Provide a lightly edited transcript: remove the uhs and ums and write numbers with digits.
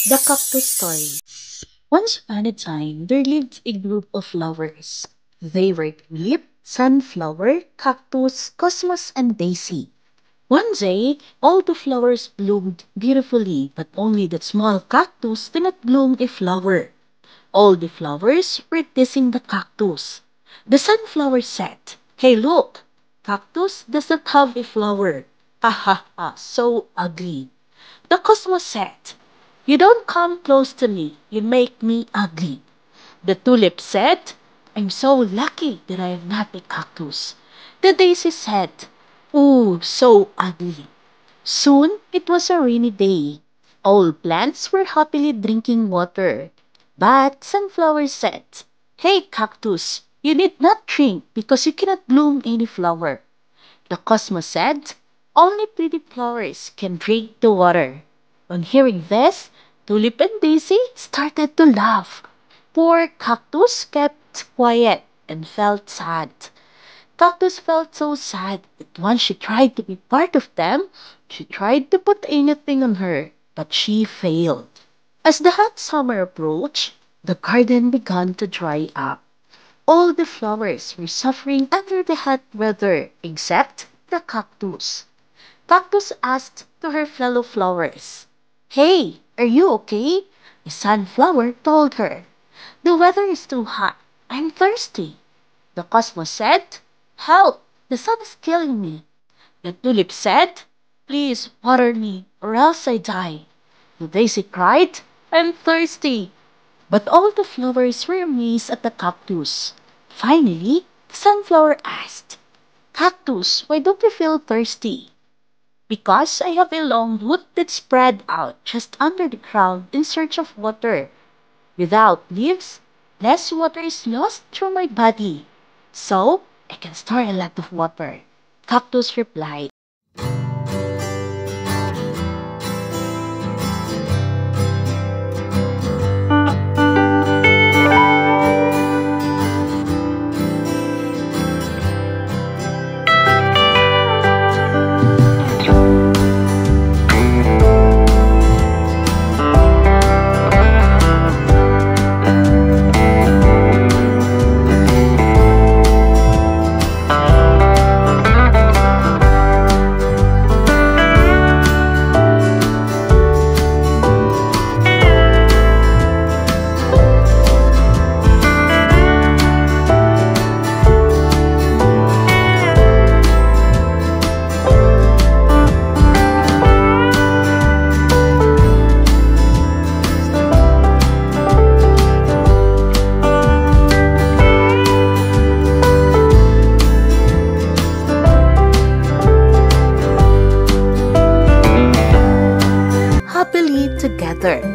The Cactus Story. Once upon a time, there lived a group of flowers. They were Tulip, Sunflower, Cactus, Cosmos, and Daisy. One day, all the flowers bloomed beautifully, but only the small cactus did not bloom a flower. All the flowers were teasing the cactus. The sunflower said, "Hey, look! Cactus does not have a flower. Ha ha ha, so ugly." The cosmos said, "You don't come close to me, you make me ugly." The tulip said, "I'm so lucky that I am not a cactus." The daisy said, "Ooh, so ugly." Soon it was a rainy day. All plants were happily drinking water. But sunflower said, "Hey cactus, you need not drink because you cannot bloom any flower." The cosmos said, "Only pretty flowers can drink the water." On hearing this, Tulip and Daisy started to laugh. Poor Cactus kept quiet and felt sad. Cactus felt so sad that once she tried to be part of them, she tried to put anything on her, but she failed. As the hot summer approached, the garden began to dry up. All the flowers were suffering under the hot weather except the cactus. Cactus asked to her fellow flowers, "Hey, are you okay?" The sunflower told her, "The weather is too hot. I'm thirsty." The cosmos said, "Help! The sun is killing me." The tulip said, "Please water me or else I die." The daisy cried, "I'm thirsty." But all the flowers were amazed at the cactus. Finally, the sunflower asked, "Cactus, why don't you feel thirsty?" "Because I have a long root that spread out just under the ground in search of water. Without leaves, less water is lost through my body. So, I can store a lot of water." Cactus replied. Happily together.